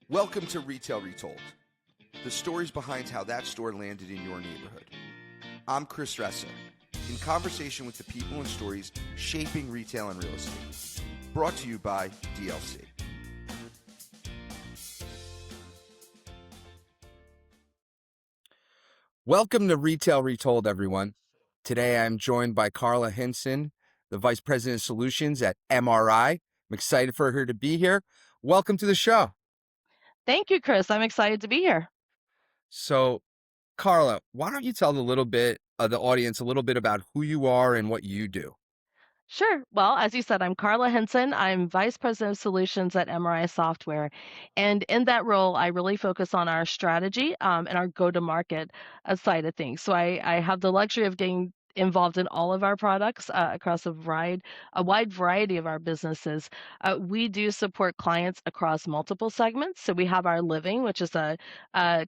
Welcome to Retail Retold, the stories behind how that store landed in your neighborhood. I'm Chris Ressa, in conversation with the people and stories shaping retail and real estate. Brought to you by DLC. Welcome to Retail Retold, everyone. Today I'm joined by Carla Hinson, the Vice President of Solutions at MRI. I'm excited for her to be here. Welcome to the show. Thank you, Chris. I'm excited to be here. So, Carla, why don't you tell the audience a little bit about who you are and what you do? Sure. Well, as you said, I'm Carla Hinson. I'm Vice President of Solutions at MRI Software. And in that role, I really focus on our strategy and our go-to-market side of things. So I have the luxury of getting involved in all of our products across a wide variety of our businesses. We do support clients across multiple segments. So we have our living, which is a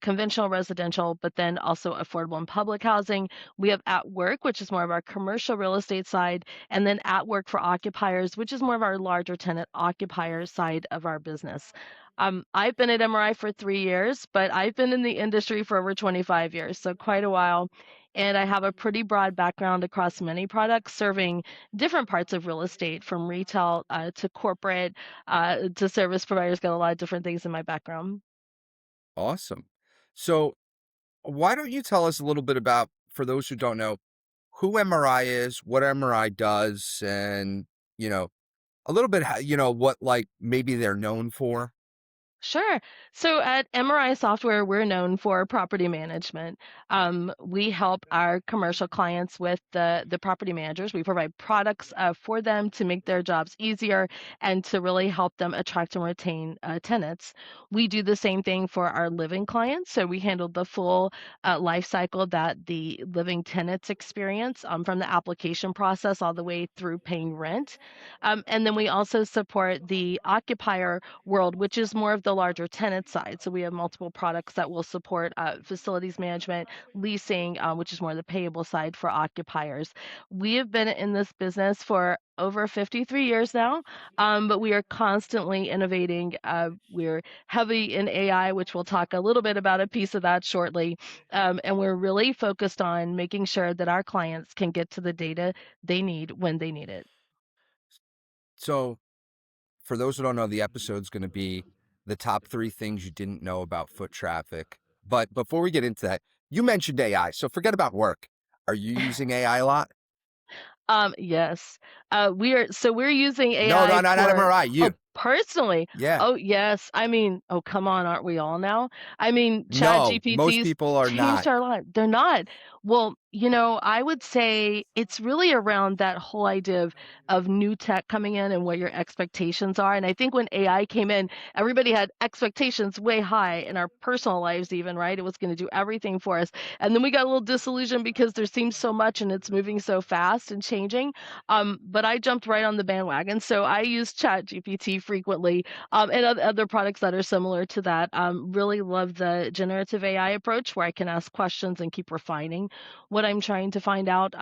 conventional residential, but then also affordable and public housing. We have at work, which is more of our commercial real estate side, and then at work for occupiers, which is more of our larger tenant occupier side of our business. I've been at MRI for 3 years, but I've been in the industry for over 25 years, so quite a while. And I have a pretty broad background across many products, serving different parts of real estate, from retail to corporate to service providers. Got a lot of different things in my background. Awesome. So, why don't you tell us a little bit about, for those who don't know, who MRI is, what MRI does, and, a little bit, what maybe they're known for? Sure. So at MRI Software, we're known for property management. We help our commercial clients with the property managers. We provide products for them to make their jobs easier and to really help them attract and retain tenants. We do the same thing for our living clients. So we handle the full life cycle that the living tenants experience, from the application process all the way through paying rent. And then we also support the occupier world, which is more of the larger tenant side. So we have multiple products that will support facilities management, leasing, which is more the payable side for occupiers. We have been in this business for over 53 years now, but we are constantly innovating. We're heavy in AI, which we'll talk a little bit about a piece of that shortly. And we're really focused on making sure that our clients can get to the data they need when they need it. So, for those who don't know, the episode's going to be the top 3 things you didn't know about foot traffic. But before we get into that, you mentioned AI, so forget about work. Are you using AI a lot? Yes. We're using No, AI no, not for MRI, oh, you. personally. Yeah. Oh, yes. I mean, oh, come on, aren't we all now? I mean, Chat No, most GPT's people are changed not. our life. They're not. Well, I would say it's really around that whole idea of new tech coming in and what your expectations are. And I think when AI came in, everybody had expectations way high in our personal lives, even, right? It was going to do everything for us. And then we got a little disillusioned because there seems so much and it's moving so fast and changing. But I jumped right on the bandwagon. So I use Chat GPT frequently, and other products that are similar to that. Really love the generative AI approach, where I can ask questions and keep refining what I'm trying to find out.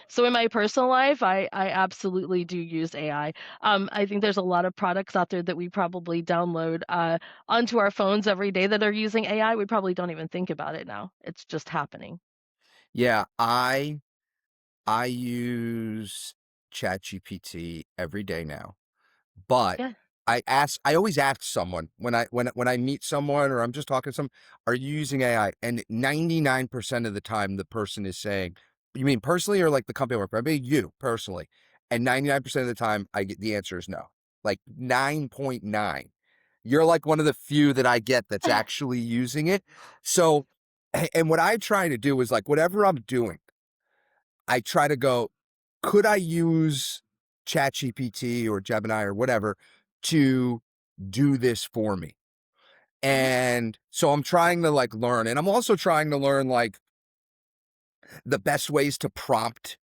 So in my personal life, I absolutely do use AI. I think there's a lot of products out there that we probably download onto our phones every day that are using AI. We probably don't even think about it now. It's just happening. Yeah, I use ChatGPT every day now. But Yeah. I always ask someone when I meet someone or I'm just talking to someone, are you using AI? And 99% of the time the person is saying, you mean personally or like the company I work for? I mean you personally. And 99% of the time I get the answer is no. Like 9.9. You're like one of the few that I get that's actually using it. So, and what I try to do is, like, whatever I'm doing, I try to go, could I use ChatGPT or Gemini or whatever to do this for me? Mhm. And so I'm trying to learn, and I'm also trying to learn the best ways to prompt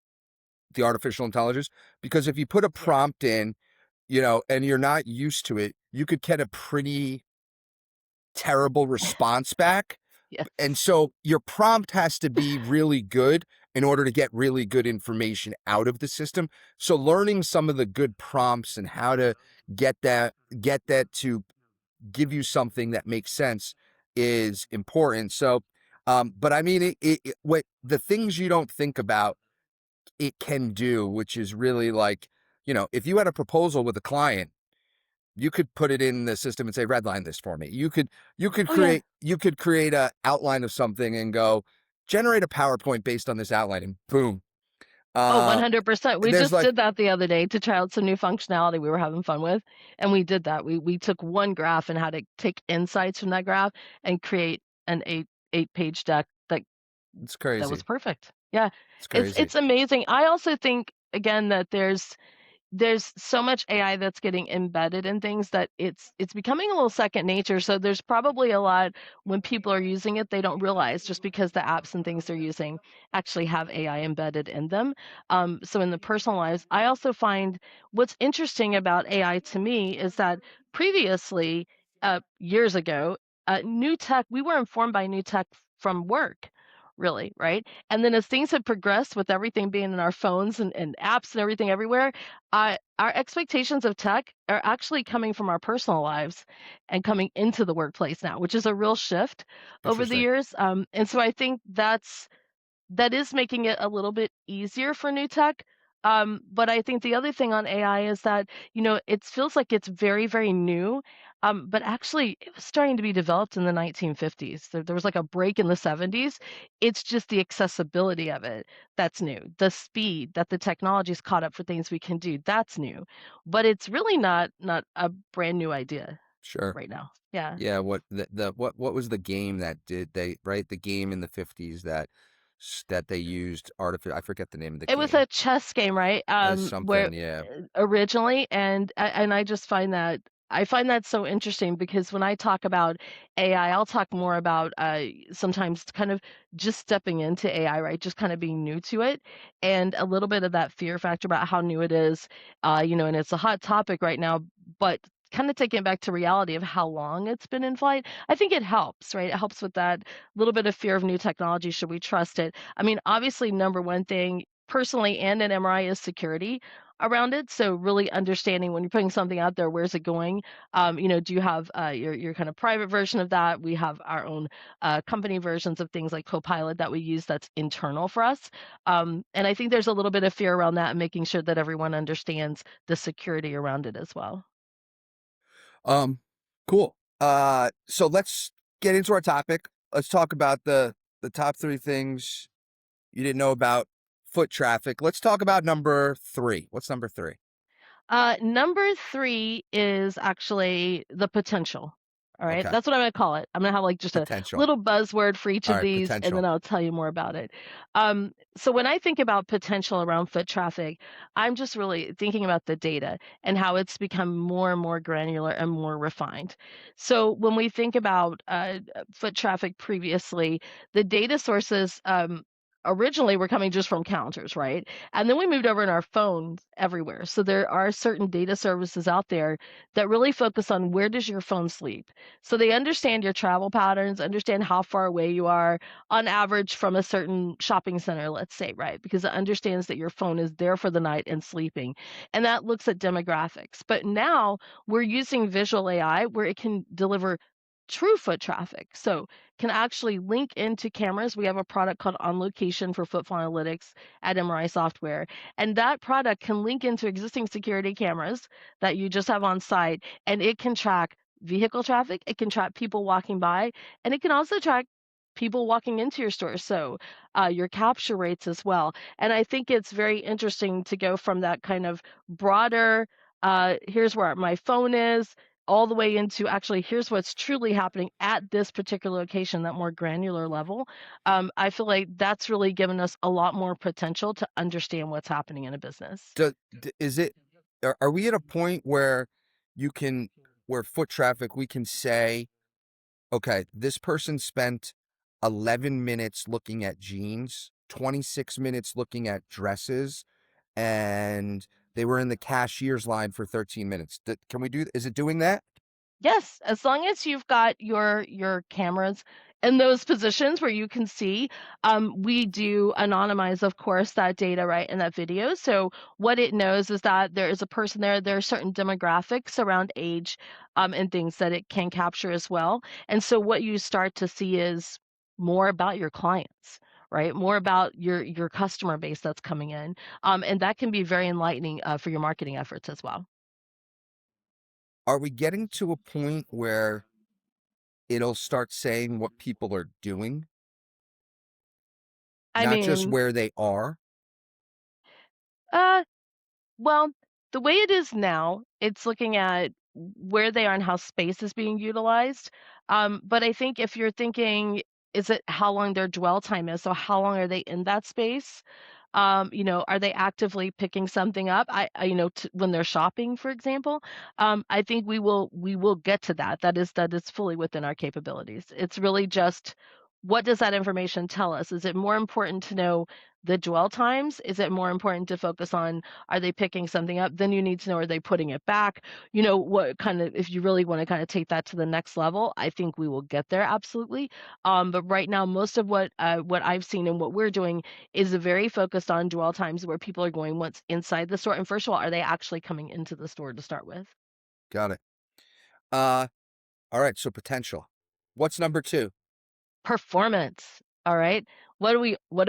the artificial intelligence, because if you put a Yeah. prompt in, and you're not used to it, you could get a pretty terrible response back. And Yes. so your prompt has to be really good in order to get really good information out of the system. So learning some of the good prompts and how to get that to give you something that makes sense is important. So, but I mean, what the things you don't think about it can do, which is really like, if you had a proposal with a client, you could put it in the system and say, redline this for me. Oh yeah. You could create a outline of something and go generate a PowerPoint based on this outline, and boom. Oh, Uh, 100%. We there's just like, did that the other day to try out some new functionality we were having fun with, and we did that. We took one graph and had to take insights from that graph and create an eight-page deck it's that was crazy. perfect. Yeah. It's It's crazy. it's amazing. I also think again that there's so much AI that's getting embedded in things that it's becoming a little second nature. So there's probably a lot when people are using it, they don't realize just because the apps and things they're using actually have AI embedded in them. So in the personal lives, I also find what's interesting about AI to me is that previously, years ago, new tech, we were informed by new tech from work, really, right? And then as things have progressed with everything being in our phones and apps and everything everywhere, our expectations of tech are actually coming from our personal lives and coming into the workplace now, which is a real shift over the Interesting. years. And so I think that is making it a little bit easier for new tech. But I think the other thing on AI is that, it feels like it's very, very new. But actually, it was starting to be developed in the 1950s. There was like a break in the 70s. It's just the accessibility of it that's new. The speed that the technology's caught up for things we can do, that's new. But it's really not a brand new idea Sure. right now. Yeah. Yeah, what was the game that did they right? The game in the 50s that they used artificial, I forget the name of the It was game. a chess game, right? Where Something, yeah. originally, and I just find that I find that so interesting because when I talk about AI, I'll talk more about sometimes kind of just stepping into AI, right? Just kind of being new to it, and a little bit of that fear factor about how new it is, and it's a hot topic right now, but kind of taking it back to reality of how long it's been in flight. I think it helps, right? It helps with that little bit of fear of new technology. Should we trust it? I mean, obviously, number one thing personally and in MRI is security around it. So really understanding when you're putting something out there, where's it going? Do you have your kind of private version of that? We have our own company versions of things like Copilot that we use that's internal for us. And I think there's a little bit of fear around that and making sure that everyone understands the security around it as well. Um, cool. So let's get into our topic. Let's talk about the top three things you didn't know about foot traffic. Let's talk about number three. What's number three? Number 3 is actually the potential. All right, Okay. that's what I'm gonna call it. I'm gonna have, like, just a Potential. little buzzword for each All of right, these, and then potential. I'll tell you more about it. So when I think about potential around foot traffic, I'm just really thinking about the data and how it's become more and more granular and more refined. So when we think about, foot traffic previously, the data sources, originally were coming just from counters, right? And then we moved over in our phones everywhere. So there are certain data services out there that really focus on where does your phone sleep. So they understand your travel patterns, understand how far away you are on average from a certain shopping center, let's say, right? Because it understands that your phone is there for the night and sleeping. And that looks at demographics. But now we're using visual AI where it can deliver true foot traffic. So can actually link into cameras. We have a product called On Location for Footfall Analytics at MRI Software. And that product can link into existing security cameras that you just have on site, and it can track vehicle traffic, it can track people walking by, and it can also track people walking into your store. So your capture rates as well. And I think it's very interesting to go from that kind of broader, here's where my phone is, all the way into actually here's what's truly happening at this particular location, that more granular level. I feel like that's really given us a lot more potential to understand what's happening in a business. Is it, are we at a point where you can, where foot traffic, we can say, okay, this person spent 11 minutes looking at jeans, 26 minutes looking at dresses, and they were in the cashier's line for 13 minutes. Can we do, is it doing that? Yes, as long as you've got your cameras in those positions where you can see, we do anonymize, of course, that data, right, in that video. So what it knows is that there is a person there. There are certain demographics around age, and things that it can capture as well. And so what you start to see is more about your clients, right? More about your customer base that's coming in, and that can be very enlightening for your marketing efforts as well. Are we getting to a point where it'll start saying what people are doing, I not just mean, where they are? uh, well, the way it is now, it's looking at where they are and how space is being utilized. But I think if you're thinking, is it how long their dwell time is? So how long are they in that space? Are they actively picking something up? When they're shopping, for example, I think we will get to that. That is fully within our capabilities. It's really just what does that information tell us? Is it more important to know the dwell times? Is it more important to focus on are they picking something up? Then you need to know, are they putting it back? What kind of, if you really want to kind of take that to the next level, I think we will get there absolutely. But right now, most of what I've seen and what we're doing is very focused on dwell times where people are going once inside the store. And first of all, are they actually coming into the store to start with? Got it. Uh, all right. So potential. What's number two? Performance. All right. What do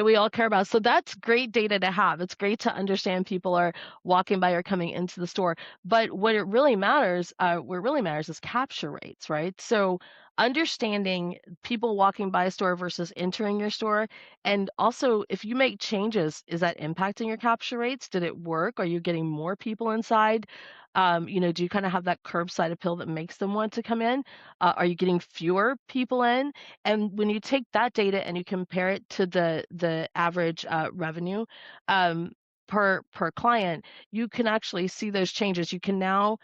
we all care about? So that's great data to have. It's great to understand people are walking by or coming into the store. But what really matters is capture rates, right? So understanding people walking by a store versus entering your store. And also if you make changes, is that impacting your capture rates? Did it work? Are you getting more people inside? Do you kind of have that curbside appeal that makes them want to come in? Are you getting fewer people in? And when you take that data and you compare it to the average revenue um, per client, you can actually see those changes. You can now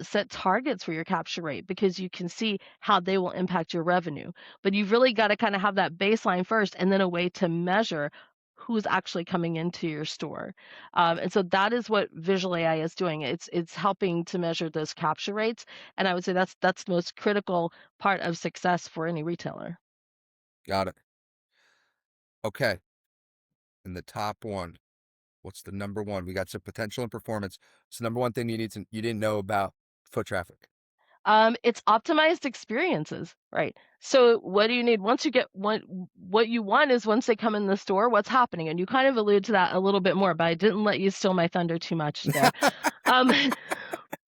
set targets for your capture rate because you can see how they will impact your revenue. But you've really got to kind of have that baseline first, and then a way to measure who's actually coming into your store. And so that is what visual AI is doing. It's helping to measure those capture rates, and I would say that's the most critical part of success for any retailer. Got it. Okay. And the top one. What's the number one? We got some potential and performance. It's the number one thing you didn't know about foot traffic. It's optimized experiences, right? So what do you need once you get what you want is once they come in the store, what's happening? And you kind of allude to that a little bit more, but I didn't let you steal my thunder too much there. Um,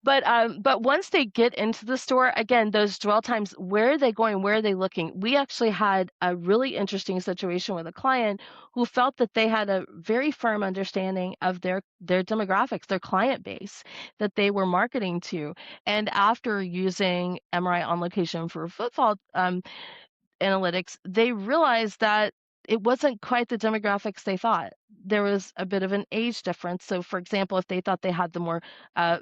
but once they get into the store, again, those dwell times, where are they going? Where are they looking? We actually had a really interesting situation with a client who felt that they had a very firm understanding of their demographics, their client base that they were marketing to. And after using MRI on location for footfall analytics, they realized that it wasn't quite the demographics they thought. There was a bit of an age difference. So, for example, if they thought they had the more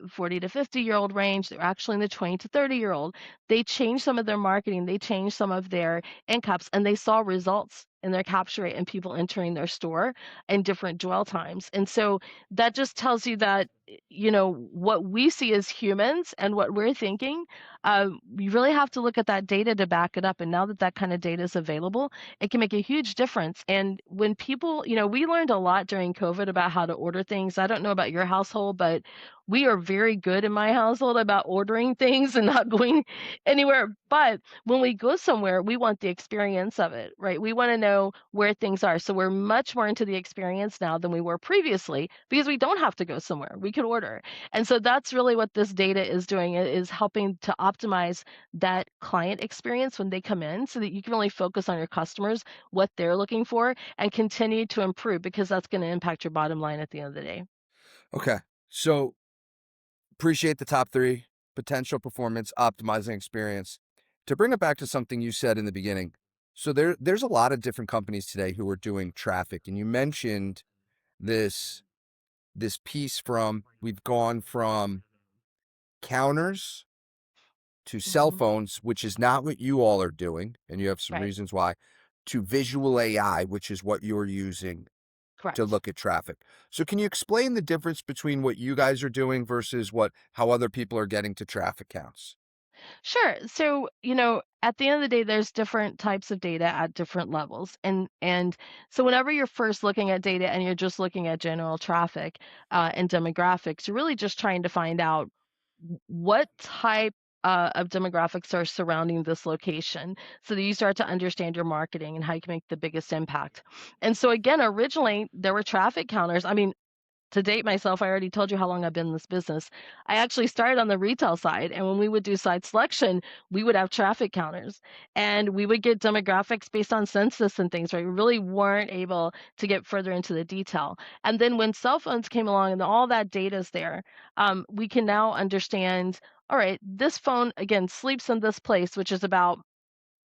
40 to 50-year-old range, they're actually in the 20 to 30-year-old. They changed some of their marketing, they changed some of their end caps, and they saw results in their capture rate and people entering their store and different dwell times. And so that just tells you that, what we see as humans and what we're thinking, you really have to look at that data to back it up. And now that that kind of data is available, it can make a huge difference. And when people, we learned a lot during COVID about how to order things. I don't know about your household, but we are very good in my household about ordering things and not going anywhere. But when we go somewhere, we want the experience of it, right? We want to know where things are. So we're much more into the experience now than we were previously because we don't have to go somewhere. We could order. And so that's really what this data is doing. It is helping to optimize that client experience when they come in so that you can really focus on your customers, what they're looking for, and continue to improve because that's going to impact your bottom line at the end of the day. Okay. So appreciate the top three: potential, performance, optimizing experience. To bring it back to something you said in the beginning. So there's a lot of different companies today who are doing traffic. And you mentioned this this piece from we've gone from counters to cell Mhm. phones, which is not what you all are doing, and you have some Right. reasons why, to visual AI, which is what you're using to Correct. look at traffic. So can you explain the difference between what you guys are doing versus how other people are getting to traffic counts? Sure. So, at the end of the day, there's different types of data at different levels. And so whenever you're first looking at data and you're just looking at general traffic and demographics, you're really just trying to find out what type of demographics are surrounding this location so that you start to understand your marketing and how you can make the biggest impact. And so again, originally there were traffic counters. I mean, to date myself, I already told you how long I've been in this business. I actually started on the retail side, and when we would do site selection, we would have traffic counters, and we would get demographics based on census and things, right? We really weren't able to get further into the detail. And then when cell phones came along and all that data is there, we can now understand, all right, this phone, again, sleeps in this place, which is about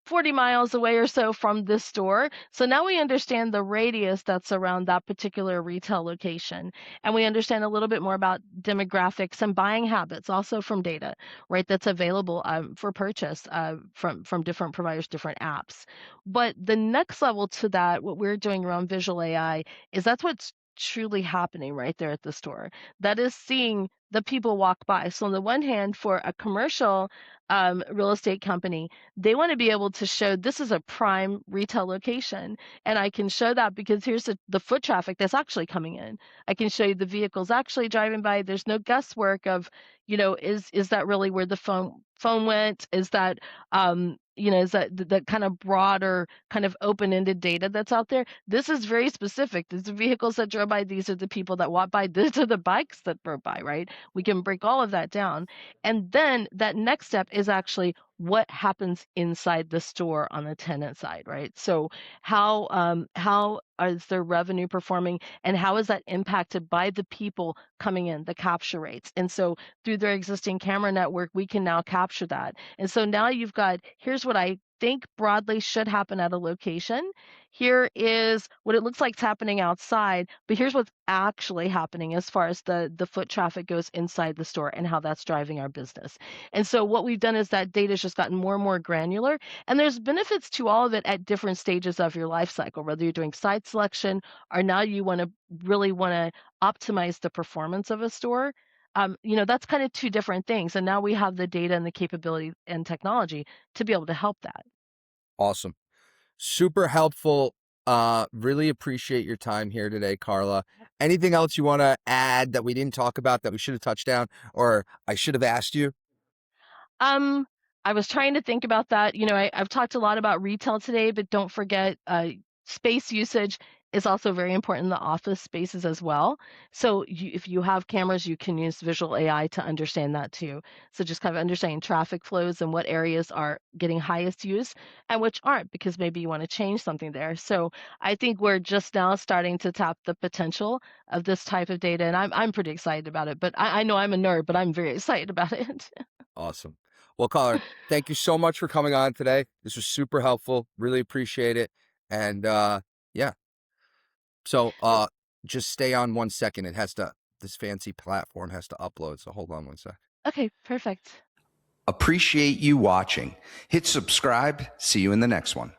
40 miles away or so from this store. So now we understand the radius that's around that particular retail location. And we understand a little bit more about demographics and buying habits also from data, right? That's available for purchase from different providers, different apps. But the next level to that, what we're doing around visual AI, is that's what's truly happening right there at the store. That is seeing the people walk by. So on the one hand, for a commercial real estate company, they want to be able to show this is a prime retail location. And I can show that because here's the foot traffic that's actually coming in. I can show you the vehicles actually driving by. There's no guesswork of, is that really where the phone went? Is that is that the kind of broader, kind of open-ended data that's out there? This is very specific. These are vehicles that drove by. These are the people that walked by. These are the bikes that drove by, right? We can break all of that down. And then that next step is actually what happens inside the store on the tenant side, right? So how is their revenue performing, and how is that impacted by the people coming in, the capture rates? And so through their existing camera network, we can now capture that. And so now you've got, here's what I think broadly should happen at a location. Here is what it looks like it's happening outside, but here's what's actually happening as far as the foot traffic goes inside the store and how that's driving our business. And so what we've done is that data's just gotten more and more granular, and there's benefits to all of it at different stages of your life cycle, whether you're doing site selection or now you really want to optimize the performance of a store. That's kind of two different things. And now we have the data and the capability and technology to be able to help that. Awesome. Super helpful. Really appreciate your time here today, Carla. Anything else you want to add that we didn't talk about that we should have touched down or I should have asked you? Um, I was trying to think about that. I've talked a lot about retail today, but don't forget, space usage is also very important in the office spaces as well. So if you have cameras, you can use visual AI to understand that too. So just kind of understanding traffic flows and what areas are getting highest use and which aren't, because maybe you want to change something there. So I think we're just now starting to tap the potential of this type of data, and I'm pretty excited about it. But I know I'm a nerd, but I'm very excited about it. Awesome. Well, caller, thank you so much for coming on today. This was super helpful. Really appreciate it. And yeah. So just stay on 1 second. This fancy platform has to upload. So hold on 1 sec. Okay, perfect. Appreciate you watching. Hit subscribe. See you in the next one.